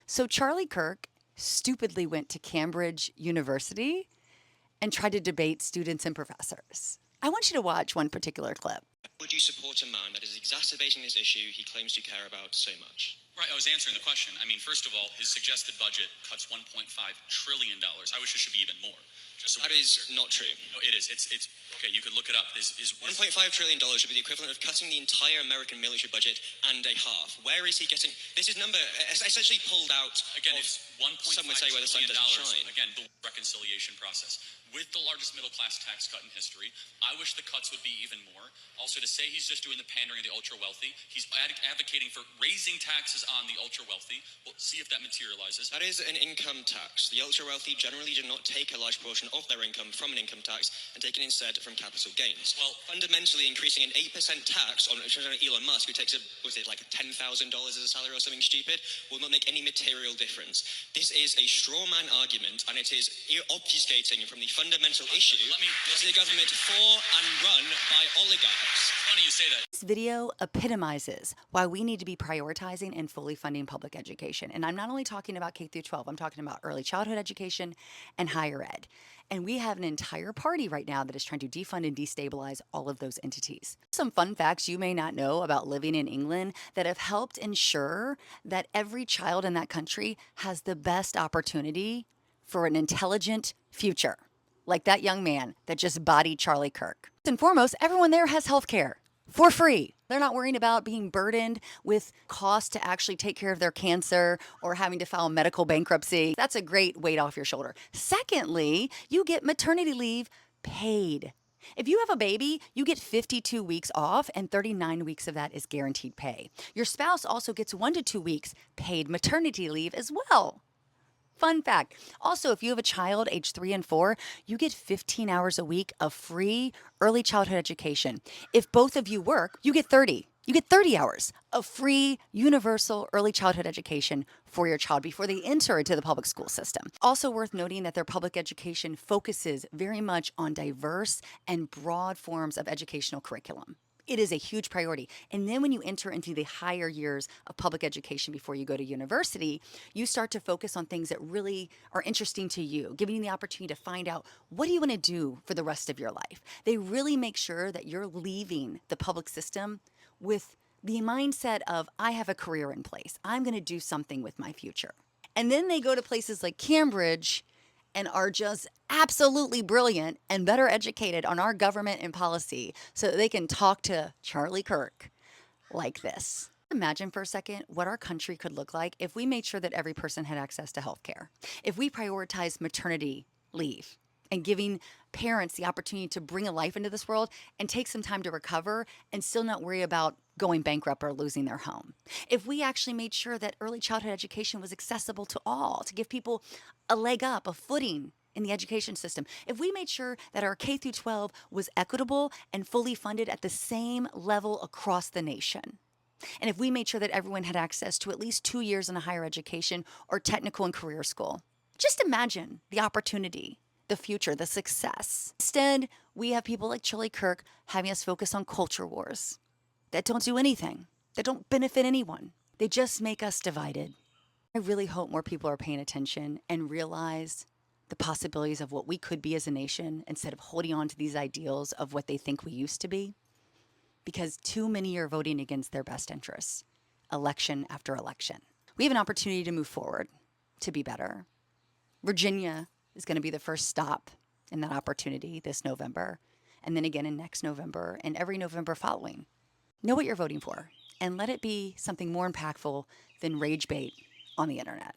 So Charlie Kirk stupidly went to Cambridge University and tried to debate students and professors. I want you to watch one particular clip. Would you support a man that is exacerbating this issue he claims to care about so much? Right, I was answering the question. I mean, first of all, his suggested budget cuts $1.5 trillion. I wish it should be even more. That is not true. No, it is. It's okay. You could look it up. $1.5 trillion would be the equivalent of cutting the entire American military budget and a half. Where is he getting this? Is number essentially pulled out again? Of, it's 1.5 some would say where the sun trillion doesn't dollars. shine. Again, the reconciliation process with the largest middle class tax cut in history. I wish the cuts would be even more. Also, to say he's just doing the pandering of the ultra wealthy, he's advocating for raising taxes on the ultra wealthy. We'll see if that materializes. That is an income tax. The ultra wealthy generally do not take a large portion of their income from an income tax and take it instead from capital gains. Well, fundamentally increasing an 8% tax on Elon Musk, who takes like $10,000 as a salary or something stupid, will not make any material difference. This is a straw man argument, and it is obfuscating from the fundamental issue. This is a government for and run by oligarchs. It's funny you say that. This video epitomizes why we need to be prioritizing and fully funding public education. And I'm not only talking about K through 12, I'm talking about early childhood education and higher ed. And we have an entire party right now that is trying to defund and destabilize all of those entities. Some fun facts you may not know about living in England that have helped ensure that every child in that country has the best opportunity for an intelligent future, like that young man that just bodied Charlie Kirk. First and foremost, everyone there has health care for free. They're not worrying about being burdened with costs to actually take care of their cancer or having to file medical bankruptcy. That's a great weight off your shoulder. Secondly, you get maternity leave paid. If you have a baby, you get 52 weeks off, and 39 weeks of that is guaranteed pay. Your spouse also gets 1 to 2 weeks paid maternity leave as well. Fun fact. Also, if you have a child age 3 and 4, you get 15 hours a week of free early childhood education. If both of you work, you get 30. You get 30 hours of free universal early childhood education for your child before they enter into the public school system. Also worth noting that their public education focuses very much on diverse and broad forms of educational curriculum. It is a huge priority. And then when you enter into the higher years of public education before you go to university, you start to focus on things that really are interesting to you, giving you the opportunity to find out what do you want to do for the rest of your life. They really make sure that you're leaving the public system with the mindset of, I have a career in place. I'm going to do something with my future. And then they go to places like Cambridge and are just absolutely brilliant and better educated on our government and policy so that they can talk to Charlie Kirk like this. Imagine for a second what our country could look like if we made sure that every person had access to health care. If we prioritized maternity leave and giving parents the opportunity to bring a life into this world and take some time to recover and still not worry about going bankrupt or losing their home. If we actually made sure that early childhood education was accessible to all, to give people a leg up, a footing in the education system. If we made sure that our K through 12 was equitable and fully funded at the same level across the nation. And if we made sure that everyone had access to at least 2 years in a higher education or technical and career school. Just imagine the opportunity, the future, the success. Instead, we have people like Charlie Kirk having us focus on culture wars that don't do anything, that don't benefit anyone. They just make us divided. I really hope more people are paying attention and realize the possibilities of what we could be as a nation instead of holding on to these ideals of what they think we used to be, because too many are voting against their best interests, election after election. We have an opportunity to move forward, to be better. Virginia is going to be the first stop in that opportunity this November, and then again in next November and every November following. Know what you're voting for, and let it be something more impactful than rage bait on the internet.